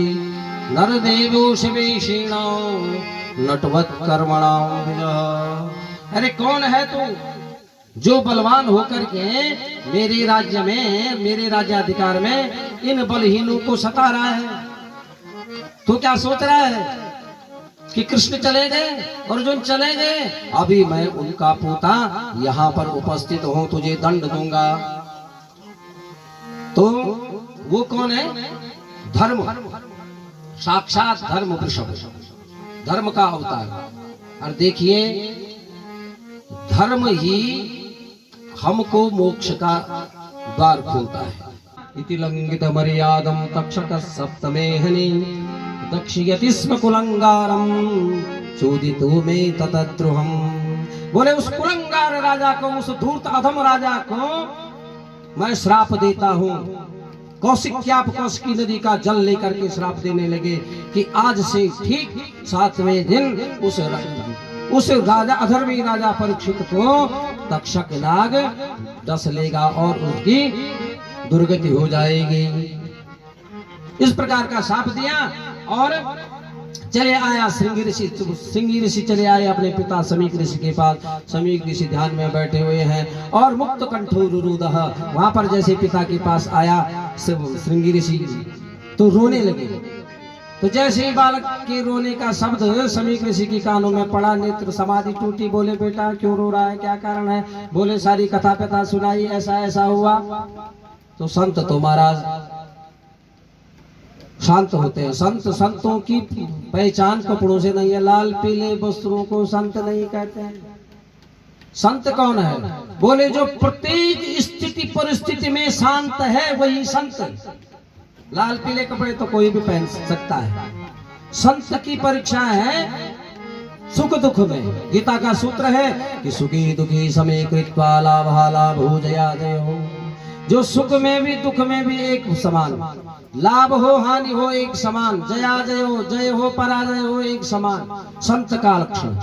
नरदेवो शिवेशिणो नटवत् कर्मणां विजः। अरे कौन है तू जो बलवान होकर के मेरे राज्य में, मेरे राज्याधिकार में इन बलहीनों को सता रहा है? तू क्या सोच रहा है कि कृष्ण चले गए, अर्जुन चले गए, अभी मैं उनका पोता यहाँ पर उपस्थित हूँ, तुझे दंड दूंगा। तो वो कौन है? धर्म, साक्षात धर्म वृषभ, धर्म का अवतार। और देखिए, धर्म ही हमको मोक्ष का द्वार खोलता है। इति लंघित मर्यादम तक्षक सप्तमेहनि दक्षियति स्म कुलंगारम चोदितो में ततद्रुहम। बोले उस कुलंगार राजा को, उस धूर्त अधम राजा को मैं श्राप देता हूँ। कौशिक्याप, कौशिकी नदी का जल लेकर के श्राप देने लगे कि आज से ठीक 7वें दिन उस राजा, अधर्मी राजा परीक्षित को तक्षक नाग डस लेगा और उसकी दुर्गति हो जाएगी। इस प्रकार का शाप दिया और चले आया श्रृंगी ऋषि। श्रृंगी ऋषि चले आए अपने पिता समीक ऋषि के पास। समीक ऋषि ध्यान में बैठे हुए हैं और मुक्त कंठो रुरुदह, वहां पर जैसे पिता के पास आया श्रृंगी ऋषि तो रोने लगे। तो जैसे ही बालक के रोने का शब्द समीक ऋषि के कानों में पड़ा, नेत्र समाधि टूटी। बोले बेटा क्यों रो रहा है, क्या कारण है? बोले सारी कथा पिता सुनाई, ऐसा ऐसा हुआ। तो संत तो महाराज शांत होते हैं। संतों की पहचान कपड़ों से नहीं है, लाल पीले वस्त्रों को संत नहीं कहते हैं। संत कौन है? बोले जो प्रत्येक स्थिति परिस्थिति में शांत है वही संत। लाल पीले कपड़े तो कोई भी पहन सकता है। संत की परीक्षा है सुख दुख में। गीता का सूत्र है कि सुखी दुखी समय कृत्वा लाभा लाभो जया जय हो। जो सुख में भी दुख में भी एक समान, लाभ हो हानि हो एक समान, जय हो पराजय हो एक समान। संत का लक्षण,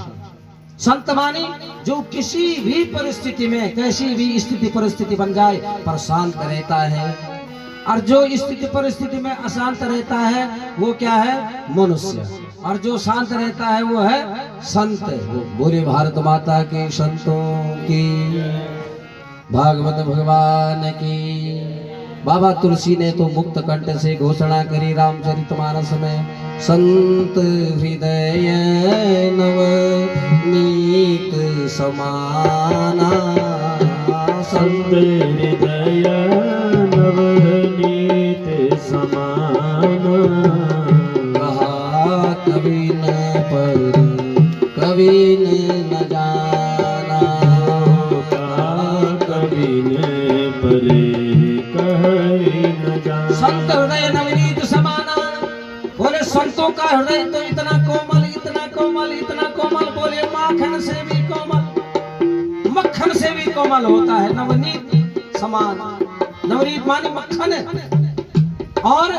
संत माने जो किसी भी परिस्थिति में, कैसी भी स्थिति परिस्थिति बन जाए पर शांत रहता है। और जो स्थिति परिस्थिति में अशांत रहता है वो क्या है? मनुष्य। और जो शांत रहता है वो है संत। वो बोले भारत माता के संतों की, भागवत भगवान की। बाबा तुलसी ने तो मुक्त कंठ से घोषणा करी रामचरितमानस में, संत हृदय नवनीत समाना, संत हृदय नवनीत समाना। कहा कभी न पर कभी न जाना, कहा कभी न परे संत हृदय नवनीत समाना। बोले संतों का हृदय तो इतना कोमल, इतना कोमल, इतना कोमल, बोले माखन से भी कोमल, मक्खन से भी कोमल होता है। नवनीत समान, नवनीत माने मक्खन है। और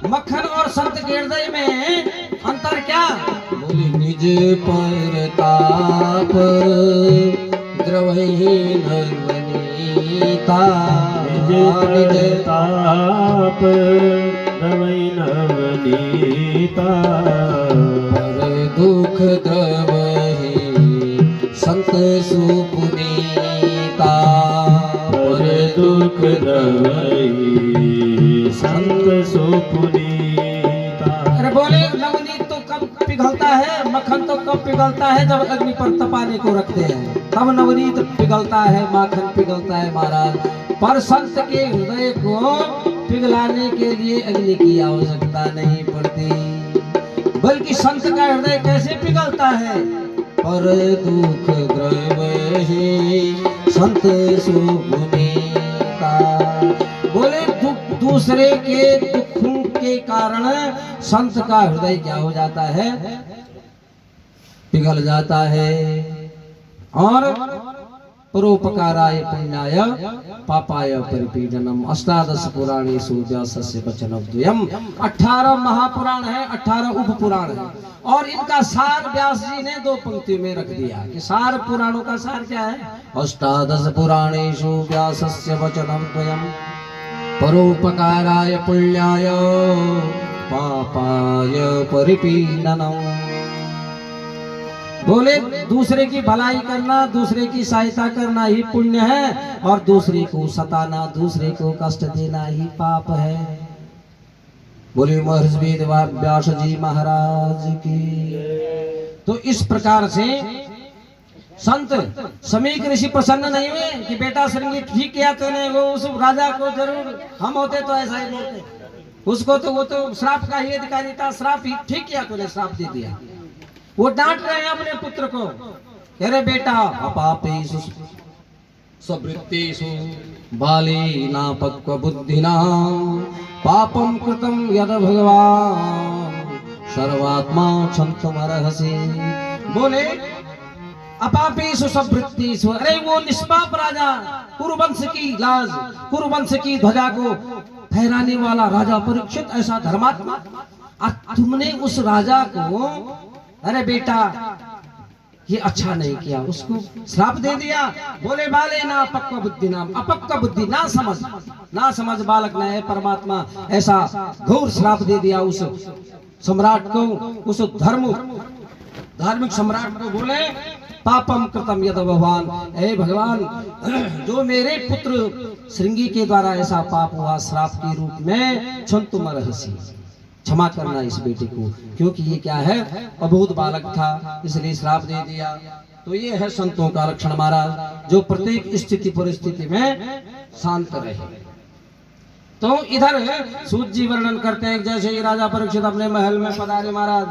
मक्खन और संत के हृदय में अंतर क्या? बोले निज परताप द्रवहि नवनीता, निज ताप द्रवहि नवनीता। पर दुख द्रवहि संत सुपुनीता, पर दुख द्रवहि संत सुपुनीता। अरे बोले नवनीत तो कब पिघलता है, मक्खन तो कब पिघलता है? जब अग्नि पर तपाने को रखते हैं तब नवनीत पिघलता है, माखन पिघलता है महाराज। पर संत के हृदय को पिघलाने के लिए अग्नि की आवश्यकता नहीं पड़ती, बल्कि संत का हृदय कैसे पिघलता है? पर दुख द्रवहि संत सुपुनीता। बोले दूसरे के दुखों के कारण संत का हृदय क्या हो जाता है? पिघल जाता है। और परोपकाराय पुण्याय पापाय परिपीडनम, अष्टादश पुराणेषु व्यासस्य वचनद्वयम्। 18 महापुराण है, 18 उप पुराण है, और इनका सार व्यास जी ने 2 पंक्तियों में रख दिया कि सार पुराणों का सार क्या है? अष्टादश पुराणेषु व्यासस्य वचनद्वयम्, परोपकाराय पुण्याय पापाय परिपीडनम। बोले दूसरे की भलाई करना, दूसरे की सहायता करना ही पुण्य है, और दूसरे को सताना, दूसरे को कष्ट देना ही पाप है। बोले महर्षि वेद व्यास जी महाराज की। तो इस प्रकार से संत समीक ऋषि प्रसन्न नहीं हुए कि बेटा श्रृंगी ठीक किया तूने, वो उस राजा को जरूर, हम होते तो ऐसा ही बोलते, उसको तो वो तो श्राप का ही अधिकारी था, श्राप ही ठीक किया तूने, श्राप दे दिया। वो डांट रहे हैं अपने पुत्र को, कह रहे बेटा अपापेषु स्ववृत्तेषु बालेना पक्व बुद्धिना पापम कृतम यद भगवान सर्वात्मा क्षन्तुमर्हसि। बोले अपापेषु स्ववृत्तेषु, अरे वो निष्पाप राजा, कुरुवंश की लाज, कुरुवंश की ध्वजा को फहराने वाला राजा परीक्षित ऐसा धर्मात्मा, और तुमने उस राजा को, अरे बेटा ये अच्छा नहीं किया, उसको श्राप दे दिया। बोले बाले ना अपक्व बुद्धि नाम, अपक्व बुद्धि ना समझ बालक ने है परमात्मा, ऐसा घोर श्राप दे दिया उस सम्राट को, उस धार्मिक सम्राट को। बोले पापम कृतम यद भगवान, हे भगवान जो मेरे पुत्र श्रृंगी के द्वारा ऐसा पाप हुआ श्राप के रूप में, क्षन्तुमर्हसि, क्षमा करना इस बेटे को, क्योंकि ये क्या है, अबोध बालक था, इसलिए श्राप दे दिया। तो ये है संतों का लक्षण महाराज, जो प्रत्येक स्थिति परिस्थिति में शांत रहे। तो इधर सूत जी वर्णन करते हैं, जैसे ये राजा परीक्षित अपने महल में पधारे महाराज,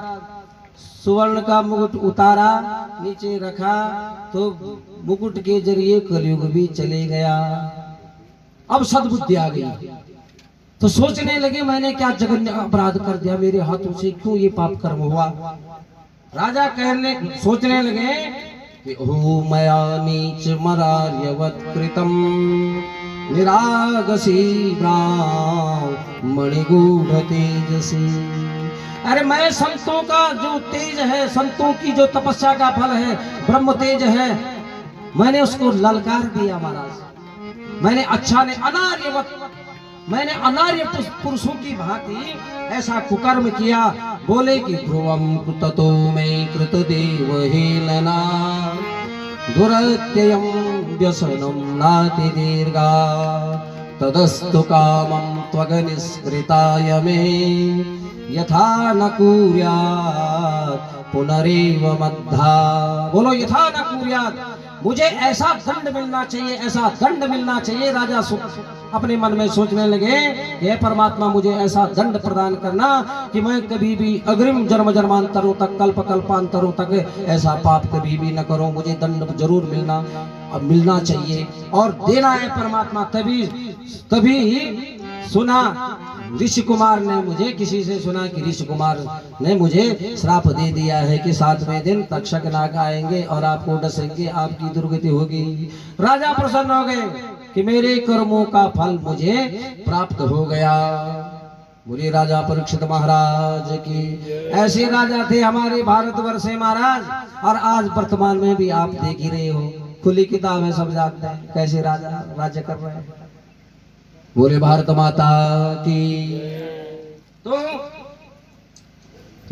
सुवर्ण का मुकुट उतारा, नीचे रखा, तो मुकुट के जरिए कलयुग भी चले गया। अब सद्बुद्धि आ गई, तो सोचने लगे मैंने क्या जघन्य अपराध कर दिया, मेरे हाथों से क्यों ये पाप कर्म हुआ। राजा सोचने लगे कि ओ मया नीच मरार्यवत् कृतम निरागसी मणिगूढ़ तेजसी। अरे मैं संतों का जो तेज है, संतों की जो तपस्या का फल है, ब्रह्म तेज है, मैंने उसको ललकार दिया महाराज। मैंने अच्छा ने अनार्यवत, मैंने अनार्य पुरुषों की भांति ऐसा कुकर्म किया। बोले कि ध्रुवम ततो में कृत देव हेलना दुरत्ययम व्यसनम नाति दीर्घा तदस्तु कामं त्वगनिष्कृताय मे यथा न कुर्यात् पुनरेव मद्धा। बोलो यथा न कुर्यात्, मुझे ऐसा दंड मिलना चाहिए, ऐसा दंड मिलना चाहिए। राजा अपने मन में सोचने लगे, हे परमात्मा मुझे ऐसा दंड प्रदान करना कि मैं कभी भी अग्रिम जन्म जन्मांतरों तक, कल्प कल्पांतरों तक ऐसा पाप कभी भी न करूं। मुझे दंड जरूर मिलना चाहिए और देना है परमात्मा। तभी सुना ऋषि कुमार ने मुझे, किसी से सुना कि ऋषि कुमार ने मुझे श्राप दे दिया है कि 7वें दिन तक्षक नाग आएंगे और आपको डसेंगे, आपकी दुर्गति होगी। राजा प्रसन्न हो गए कि मेरे कर्मों का फल मुझे प्राप्त हो गया। बोले राजा परीक्षित महाराज की। ऐसे राजा थे हमारे भारतवर्ष से महाराज, और आज वर्तमान में भी आप देख ही रहे हो, खुली किताब है, सब जानते हैं कैसे राजा राज्य कर रहे हैं। बोले भारत माता की। तो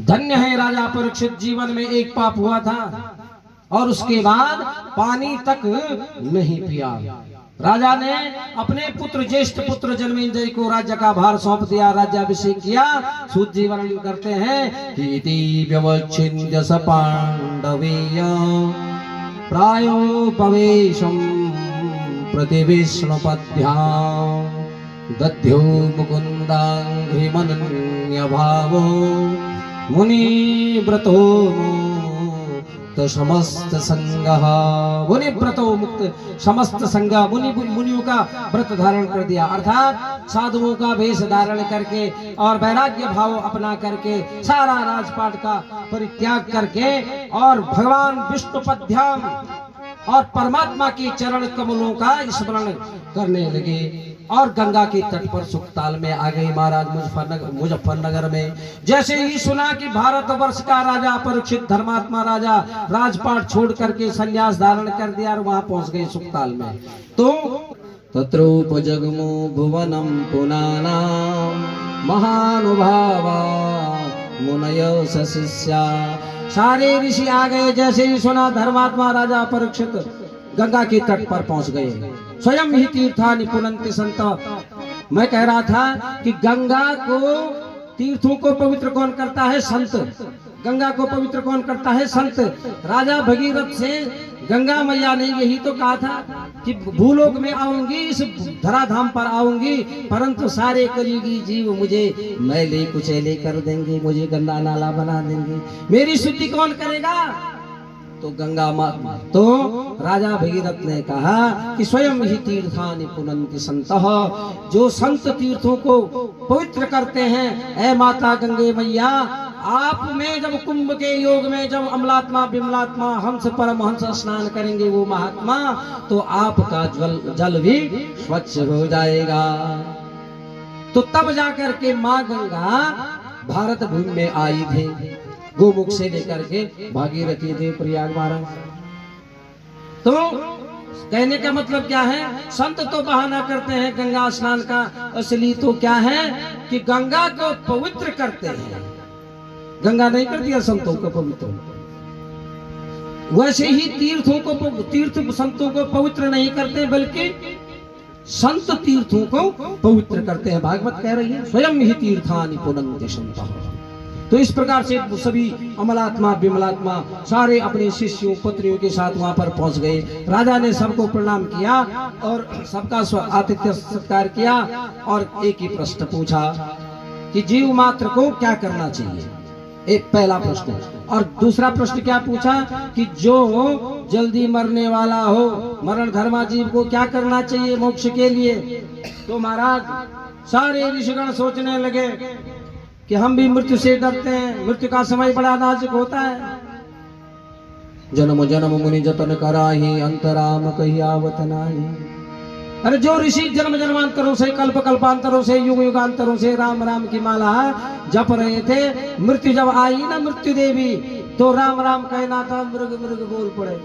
धन्य है राजा परीक्षित, जीवन में एक पाप हुआ था और उसके बाद पानी तक नहीं पिया। राजा ने अपने पुत्र, ज्येष्ठ पुत्र जन्मेंद्र को राज्य का भार सौंप दिया, राज्याभिषेक किया। सूत जी वर्णन करते हैं कि इति व्यवच्छिद्य स पांडवेय प्रायोपवेशं प्रतिविष्णुपद्भ्याम् दध्यो मुकुन्दाङ्घ्रिमनन्यभावो मुनिव्रतो मुक्त समस्त संगः। मुनिव्रतो मुक्त समस्त संग, मुनियों का व्रत धारण कर दिया, अर्थात साधुओं का वेश धारण करके और वैराग्य भाव अपना करके सारा राजपाट का परित्याग करके और भगवान विष्णुपद्भ्याम और परमात्मा के चरण कमलों का स्मरण करने लगे और गंगा के तट पर सुखताल में आ गए महाराज मुजफ्फरनगर में। जैसे ही सुना कि भारतवर्ष का राजा परीक्षित, धर्मात्मा राजा, राजपाट छोड़ करके संन्यास धारण कर दिया और वहां पहुंच गए सुखताल में। तो तत्रोपजगमो भुवनम पुनाना महानुभावा मुनयो सशिष्या। सारे ऋषि आ गए। जैसे ही सुना धर्मात्मा राजा परीक्षित गंगा के तट पर पहुंच गए। स्वयं ही तीर्थानि पुनन्ति संत। मैं कह रहा था कि गंगा को, तीर्थों को पवित्र कौन करता है? संत। गंगा को पवित्र कौन करता है? संत। राजा भगीरथ से गंगा मैया ने यही तो कहा था कि भूलोक में आऊंगी, इस धराधाम पर आऊंगी, परंतु सारे कलयुगी जीव मुझे मैले कुचैले कर देंगे, मुझे गंदा नाला बना देंगे, मेरी शुद्धि कौन करेगा? तो गंगा माता, तो राजा भगीरथ ने कहा कि स्वयं ही तीर्थानि पुनन्ति संतः। जो संत तीर्थों को पवित्र करते हैं, ऐ माता गंगे मैया, आप में जब कुंभ के योग में जब अमलात्मा विमलात्मा हंस परमहंस स्नान करेंगे वो महात्मा, तो आपका जल भी स्वच्छ हो जाएगा। तो तब जाकर के माँ गंगा भारत भूमि में आई थी, गोमुख से लेकर के भागीरथी देव प्रयाग महाराज। तो कहने का मतलब क्या है? संत तो बहाना करते हैं गंगा स्नान का, असली तो क्या है कि गंगा को पवित्र करते हैं। गंगा नहीं कर दिया संतों को पवित्र, वैसे ही तीर्थ संतों को पवित्र नहीं करते, बल्कि संत तीर्थों को पवित्र करते हैं। भागवत कह रही है स्वयं ही तीर्थानि पुनन्ति संतः। तो इस प्रकार से सभी अमलात्मा विमलात्मा सारे अपने शिष्यों पत्नियों के साथ वहां पर पहुंच गए। राजा ने सबको प्रणाम किया और सबका आतिथ्य सत्कार किया और एक ही प्रश्न पूछा कि जीव मात्र को क्या करना चाहिए। एक पहला प्रश्न, और दूसरा प्रश्न क्या पूछा कि जो जल्दी मरने वाला हो, मरण धर्मा जीव को क्या करना चाहिए मोक्ष के लिए। तो महाराज सारे ऋषिगण सोचने लगे कि हम भी मृत्यु से डरते हैं, मृत्यु का समय बड़ा नाजुक होता है। जन्म जन्म मुनि जतन कराही, अंतराम कही आवत नाही। अरे जो ऋषि जन्म जन्मांतरों से, कल्प कल्पांतरों से, युग युगांतरों से राम राम की माला जप रहे थे, मृत्यु जब आई ना मृत्यु देवी, तो राम राम कहना था, मृग मृग बोल पड़े।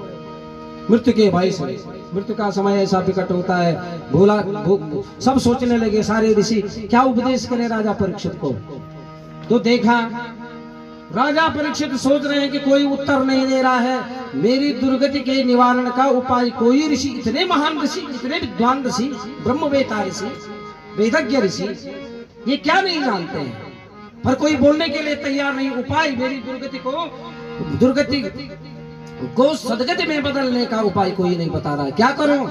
मृत्यु के भय से। मृत्यु का समय ऐसा विकट होता है, सब सोचने लगे सारे ऋषि क्या उपदेश करें राजा परीक्षित को। तो देखा राजा परीक्षित सोच रहे हैं कि कोई उत्तर नहीं दे रहा है, मेरी दुर्गति के निवारण का उपाय कोई ऋषि, इतने महान ऋषि, इतने विद्वान ऋषि, ब्रह्मवेता ऋषि, वेदज्ञ ऋषि, ये क्या नहीं जानते हैं, पर कोई बोलने के लिए तैयार नहीं। उपाय मेरी दुर्गति को सदगति में बदलने का उपाय कोई नहीं बता रहा है, क्या करूं।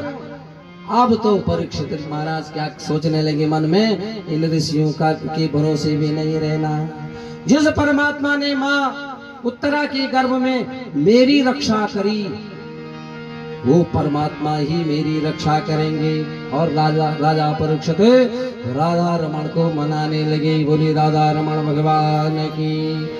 अब तो परीक्षित महाराज क्या सोचने लगे मन में, इन ऋषियों का के भरोसे भी नहीं रहना। जिस परमात्मा ने मां उत्तरा के गर्भ में मेरी रक्षा करी, वो परमात्मा ही मेरी रक्षा करेंगे। और राजा परीक्षित राधा रमण को मनाने लगे। बोली राधा रमण भगवान की।